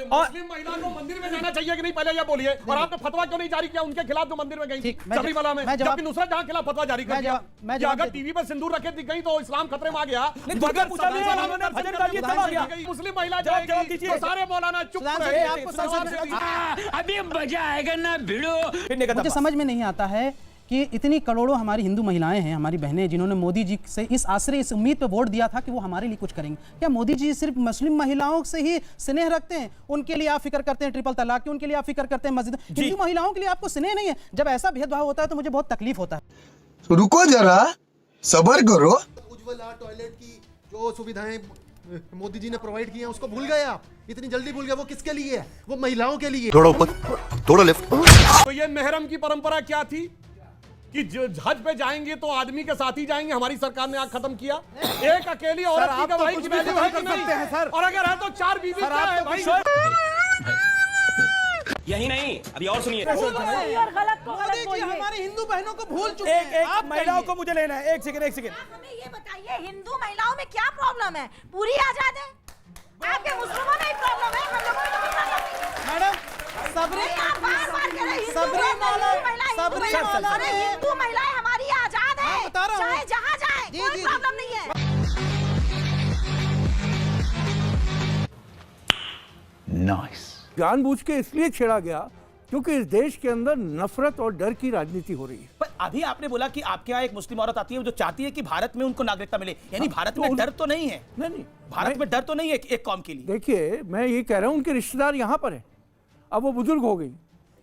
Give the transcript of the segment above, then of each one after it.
मुस्लिम महिला को मंदिर में जाना चाहिए कि नहीं, पहले ये बोलिए। और आपने फतवा क्यों नहीं जारी किया उनके खिलाफ जो मंदिर में गई सबरीमाला में, जबकि नुसरत जहां खिलाफ फतवा जारी कर दिया? अगर टीवी पर सिंदूर रखे दिख गई तो इस्लाम खतरे में आ गया। मुस्लिम महिला जाएगी तो सारे मौलाना चुप रहे। अभी मजा आएगा ना भिड़ो। मुझे समझ में नहीं आता है कि इतनी करोड़ों हमारी हिंदू महिलाएं हैं, हमारी बहनें, जिन्होंने मोदी जी से इस आश्रय, इस उम्मीद पे वोट दिया था कि वो हमारे लिए कुछ करेंगे। क्या मोदी जी सिर्फ मुस्लिम महिलाओं से ही स्नेह रखते हैं? उनके लिए आप फिक्र करते हैं ट्रिपल तलाक की, उनके लिए आप फिक्र करते हैं मस्जिद, हिंदू महिलाओं के लिए आपको स्नेह नहीं है? जब ऐसा भेदभाव होता है तो मुझे बहुत तकलीफ होता है। रुको जरा, सबर करो। उज्ज्वला टॉयलेट की जो सुविधाएं मोदी जी ने प्रोवाइड की हैं उसको भूल गए आप, इतनी जल्दी भूल गए। वो किसके लिए है? वो महिलाओं के लिए। थोड़ा ऊपर, थोड़ा लेफ्ट। तो ये मेहरम की परंपरा क्या थी कि हज पे जाएंगे तो आदमी के साथ ही जाएंगे? हमारी सरकार ने आग खत्म किया। एक अकेली औरत की गवाही की वैल्यू है कि नहीं? और अगर है तो 4 बीवी क्या है भाई? यही नहीं, अभी और सुनिए। हमारी हिंदू बहनों को भूल चुके हैं। एक महिलाओं को मुझे लेना है। एक सेकंड हमें ये बताइए, हिंदू महिलाओं में क्या प्रॉब्लम है? पूरी आजाद है। आपके मुस्लिमों में ही प्रॉब्लम है, हम लोगों में तो प्रॉब्लम नहीं है। मैडम हिंदू महिलाएं हमारी आजाद है, चाहे जहाँ जाए कोई प्रॉब्लम नहीं है। नाइस। जानबूझ के इसलिए छेड़ा गया क्योंकि इस देश के अंदर नफरत और डर की राजनीति हो रही है। पर अभी आपने बोला कि आपके यहाँ एक मुस्लिम औरत आती है जो चाहती है कि भारत में उनको नागरिकता मिले, यानी भारत में डर तो नहीं है? नहीं, भारत में डर तो नहीं है एक कौम के लिए। देखिए, मैं ये कह रहा हूँ उनके रिश्तेदार यहाँ पर है। अब वो बुजुर्ग हो गई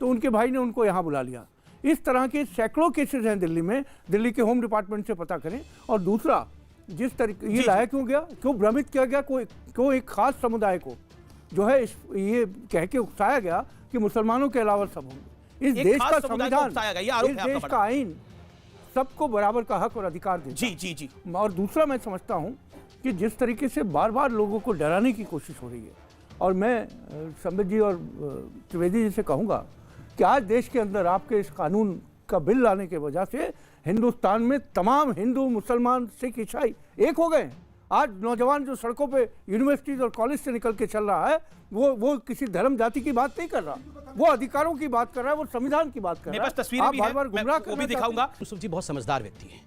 तो उनके भाई ने उनको यहाँ बुला लिया। इस तरह के सैकड़ों केसेस हैं दिल्ली में, दिल्ली के होम डिपार्टमेंट से पता करें। और दूसरा, जिस तरीके ये लाया क्यों गया, क्यों भ्रमित किया गया, क्यों एक खास समुदाय को जो है ये कह के उकसाया गया कि मुसलमानों के अलावा सब होंगे। इस देश का संविधान, इस देश का आइन सबको बराबर का हक और अधिकार देता है। जी। और दूसरा, मैं समझता हूँ कि जिस तरीके से बार बार लोगों को डराने की कोशिश हो रही है, और मैं संबित जी और त्रिवेदी जी से कहूँगा कि आज देश के अंदर आपके इस कानून का बिल लाने के वजह से हिंदुस्तान में तमाम हिंदू, मुसलमान, सिख, ईसाई एक हो गए। आज नौजवान जो सड़कों पे यूनिवर्सिटीज और कॉलेज से निकल के चल रहा है, वो किसी धर्म जाति की बात नहीं कर रहा, वो अधिकारों की बात कर रहा है, वो संविधान की बात कर रहा है। तस्वीरें भी बार-बार गुमराह वो भी दिखाऊंगा। यूसुफ जी बहुत समझदार व्यक्ति हैं,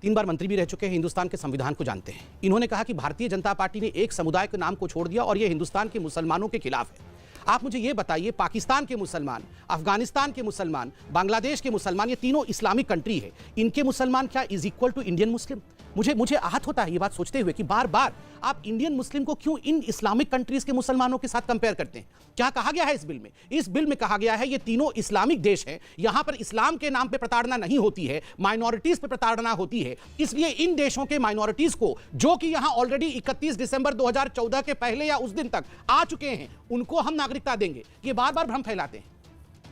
3 बार मंत्री भी रह चुके हैं, हिंदुस्तान के संविधान को जानते हैं। इन्होंने कहा कि भारतीय जनता पार्टी ने एक समुदाय के नाम को छोड़ दिया और ये हिंदुस्तान के मुसलमानों के खिलाफ है। आप मुझे ये बताइए, पाकिस्तान के मुसलमान, अफगानिस्तान के मुसलमान, बांग्लादेश के मुसलमान, ये तीनों इस्लामिक कंट्री है, इनके मुसलमान क्या is equal to Indian Muslim? मुझे आहत होता है ये बात सोचते हुए कि बार बार आप इंडियन मुस्लिम को क्यों इन इस्लामिक कंट्रीज के मुसलमानों के साथ कंपेयर करते हैं? क्या कहा गया है इस बिल में? इस बिल में कहा गया है ये तीनों इस्लामिक देश हैं, यहां पर इस्लाम के नाम पे प्रताड़ना नहीं होती है, माइनॉरिटीज पे प्रताड़ना होती है। इसलिए इन देशों के माइनॉरिटीज को, जो कि यहां ऑलरेडी 31 दिसंबर 2014 के पहले या उस दिन तक आ चुके हैं, उनको हम नागरिकता देंगे। ये बार बार भ्रम फैलाते हैं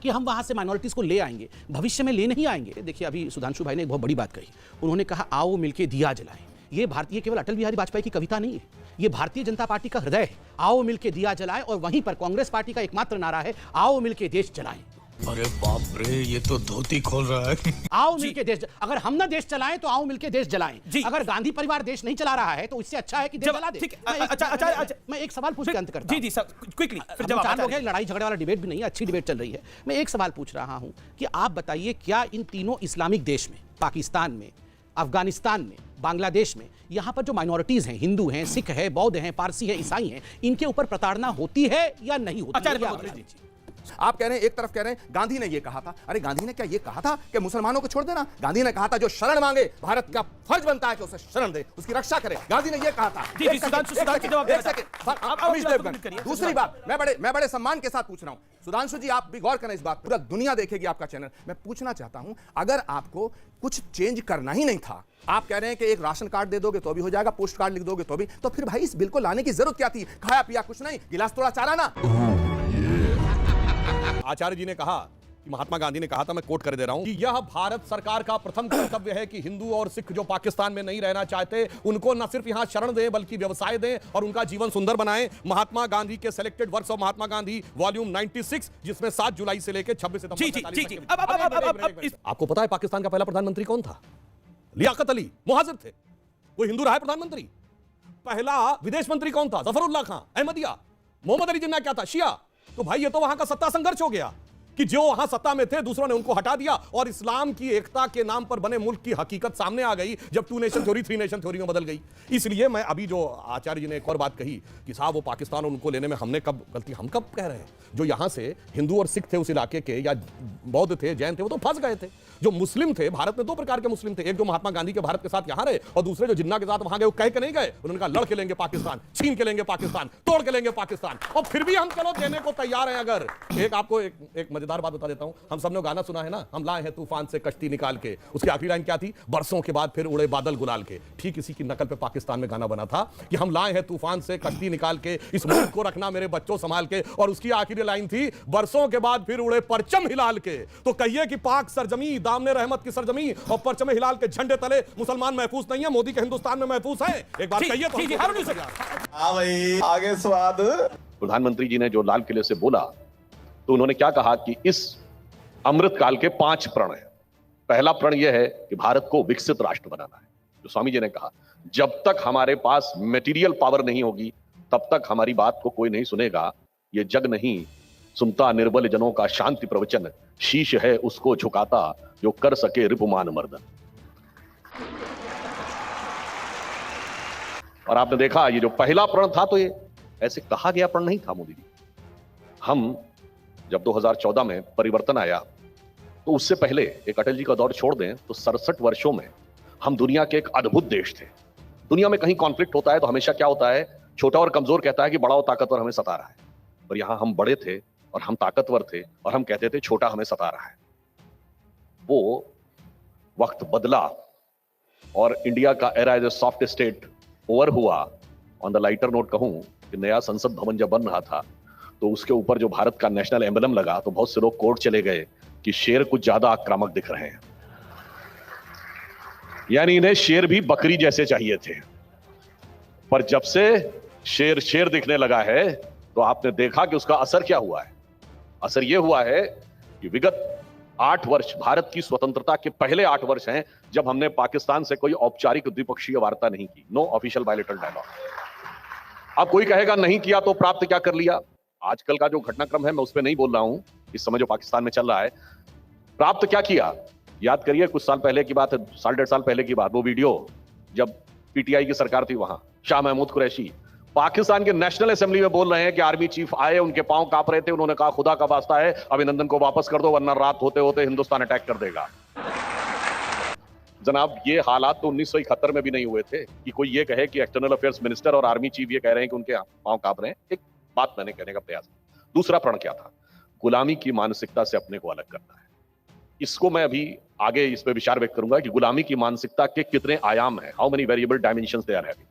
कि हम वहां से माइनॉरिटीज को ले आएंगे, भविष्य में ले नहीं आएंगे। देखिए, अभी सुधांशु भाई ने एक बहुत बड़ी बात कही, उन्होंने कहा आओ मिलके दिया जलाएं। ये भारतीय केवल अटल बिहारी वाजपेयी की कविता नहीं है, ये भारतीय जनता पार्टी का हृदय है। आओ मिलके दिया जलाएं। और वहीं पर कांग्रेस पार्टी का एकमात्र नारा है आओ मिलके देश चलाएं। अरे बाप रे, ये तो धोती खोल रहा है। आओ मिलके देश, अगर हम ना देश चलाएं तो आओ मिलके देश जलाएं। अगर गांधी परिवार देश नहीं चला रहा है तो इससे अच्छा है कि देश जला दे। अच्छा, मैं एक सवाल पूछ के अंत करता हूं। जी सर, क्विकली। फिर जब 4 लोग हैं, लड़ाई झगड़े वाला डिबेट भी नहीं है, अच्छी डिबेट चल रही है। मैं एक सवाल पूछ रहा हूं कि आप बताइए, क्या इन तीनों इस्लामिक देश में, पाकिस्तान में, अफगानिस्तान में, बांग्लादेश में, यहां पर जो माइनॉरिटीज हैं, हिंदू हैं, सिख है, बौद्ध हैं, पारसी है, ईसाई हैं, इनके ऊपर प्रताड़ना होती है या नहीं होती? आप कह रहे हैं, एक तरफ कह रहे हैं गांधी ने ये कहा था। अरे गांधी ने क्या ये कहा था कि मुसलमानों को छोड़ देना? गांधी ने कहा था जो शरण मांगे भारत का फर्ज बनता है कि उसे शरण दे, उसकी रक्षा करे। गांधी ने ये कहा था। दूसरी बात, मैं बड़े सम्मान के साथ पूछ रहा हूं, सुधांशु जी आप भी गौर करें इस बात, पूरा दुनिया देखेगी आपका चैनल। मैं पूछना चाहता हूं, अगर आपको कुछ चेंज करना ही नहीं था, आप कह रहे हैं कि एक राशन कार्ड दे दोगे तो भी हो जाएगा, पोस्ट कार्ड लिख दोगे तो भी, तो फिर भाई इस बिल को लाने की जरूरत क्या थी? खाया पिया कुछ नहीं, गिलास तोड़ा चारा ना। आचार्य जी ने कहा, महात्मा गांधी ने कहा था, मैं कोट कर दे रहा हूं, कि यह भारत सरकार का प्रथम कर्तव्य है कि हिंदू और सिख जो पाकिस्तान में नहीं रहना चाहते उनको न सिर्फ यहां शरण दें बल्कि व्यवसाय दें और उनका जीवन सुंदर बनाएं। महात्मा गांधी के selected works of Mahatma Gandhi volume 96, जिसमें 7 जुलाई से लेकर 26 सितंबर। आपको पता है पाकिस्तान का पहला प्रधानमंत्री कौन था? लियाकत अली मुहाजिर थे, वो हिंदू रहा है प्रधानमंत्री। पहला विदेश मंत्री कौन था? जफरुल्लाह खान अहमदिया। मोहम्मद अली जिन्ना क्या था? शिया। तो भाई ये तो वहां का सत्ता संघर्ष हो गया कि जो वहां सत्ता में थे दूसरों ने उनको हटा दिया और इस्लाम की एकता के नाम पर बने मुल्क की हकीकत सामने आ गई जब 2 नेशन थ्योरी 3 नेशन थ्योरी में बदल गई। इसलिए मैं अभी जो आचार्य जी ने एक और बात कही कि साहब वो पाकिस्तान और उनको लेने में हमने कब गलती, हम कब कह रहे हैं? जो यहां से हिंदू और सिख थे उस इलाके के या बौद्ध थे, जैन थे, वो तो फंस गए थे। जो मुस्लिम थे, भारत में 2 प्रकार के मुस्लिम थे, एक जो महात्मा गांधी के भारत के साथ यहां रहे और दूसरे जो जिन्ना के साथ वहां गए, वो कह के नहीं गए, उन्होंने कहा लड़ के लेंगे पाकिस्तान, छीन के लेंगे पाकिस्तान, तोड़ के लेंगे पाकिस्तान, और फिर भी हम चलो देने को तैयार हैं। अगर आपको एक मजेदार बात बता देता हूं, हम सबने गाना सुना है ना, हम लाए हैं तूफान से कश्ती निकाल के, उसकी आखिरी लाइन क्या थी? बरसों के बाद फिर उड़े बादल गुलाल के। ठीक इसी की नकल पे पाकिस्तान में गाना बना था कि हम लाए हैं तूफान से कश्ती निकाल के, इस मुल्क को रखना मेरे बच्चों संभाल के, और उसकी आखिरी लाइन थी बरसों के बाद फिर उड़े परचम हिलाल के। तो कहिए कि पाक सरजमी, दामने रहमत की सरजमी और परचम हिलाल के झंडे तले मुसलमान महफूज नहीं है, मोदी के हिंदुस्तान में महफूज है। एक बात कहिए तो भाई आगे स्वाद। प्रधानमंत्री जी ने जो लाल किले से बोला तो उन्होंने क्या कहा कि इस अमृत काल के 5 प्रण हैं। पहला प्रण यह है कि भारत को विकसित राष्ट्र बनाना है। जो स्वामी जी ने कहा, जब तक हमारे पास मटेरियल पावर नहीं होगी तब तक हमारी बात को कोई नहीं सुनेगा। ये जग नहीं सुनता निर्बल जनों का शांति प्रवचन, शीश है उसको झुकाता जो कर सके रिपुमान मर्दन। और आपने देखा ये जो पहला प्रण था तो ये ऐसे कहा गया प्रण नहीं था मोदी जी। हम जब 2014 में परिवर्तन आया तो उससे पहले एक अटल जी का दौर छोड़ दें तो 67 वर्षों में हम दुनिया के एक अद्भुत देश थे। दुनिया में कहीं कॉन्फ्लिक्ट होता है तो हमेशा क्या होता है, छोटा और कमजोर कहता है कि बड़ा और ताकतवर हमें सता रहा है, और यहां हम बड़े थे और हम ताकतवर थे और हम कहते थे छोटा हमें सता रहा है। वो वक्त बदला और इंडिया का era as a soft state over हुआ। ऑन द लाइटर नोट कहूं कि नया संसद भवन जब बन रहा था तो उसके ऊपर जो भारत का नेशनल एम्बलम लगा तो बहुत से लोग कोर्ट चले गए कि शेर कुछ ज्यादा आक्रामक दिख रहे हैं, यानी इन्हें शेर भी बकरी जैसे चाहिए थे। पर जब से शेर शेर दिखने लगा है तो आपने देखा कि उसका असर क्या हुआ है। असर यह हुआ है कि विगत 8 वर्ष, भारत की स्वतंत्रता के पहले 8 वर्ष हैं जब हमने पाकिस्तान से कोई औपचारिक द्विपक्षीय वार्ता नहीं की, नो ऑफिशियल बायलैटरल डायलॉग। अब कोई कहेगा नहीं किया तो प्राप्त क्या कर लिया। आजकल का जो घटनाक्रम है मैं उस पर नहीं बोल रहा हूं, इस समय जो पाकिस्तान में चल रहा है, प्राप्त क्या किया। याद करिए कुछ साल पहले की बात है, 1.5 साल पहले की बात, वो वीडियो जब पीटीआई की सरकार थी वहां, शाह महमूद कुरैशी पाकिस्तान के नेशनल असेंबली में बोल रहे हैं कि आर्मी चीफ आए, उनके पांव कांप रहे थे, उन्होंने कहा खुदा का वास्ता है अभिनंदन को वापस कर दो वरना रात होते होते हिंदुस्तान अटैक कर देगा। जनाब ये हालात तो 1971 में भी नहीं हुए थे कि कोई ये कहे कि एक्सटर्नल अफेयर्स मिनिस्टर और आर्मी चीफ ये कह रहे हैं कि उनके पांव कांप रहे हैं। एक बात मैंने कहने का प्रयास। दूसरा प्रण क्या था? गुलामी की मानसिकता से अपने को अलग करना है। इसको मैं अभी आगे इस पे विचार व्यक्त करूंगा कि गुलामी की मानसिकता के कितने आयाम हैं, how many variable dimensions they are having.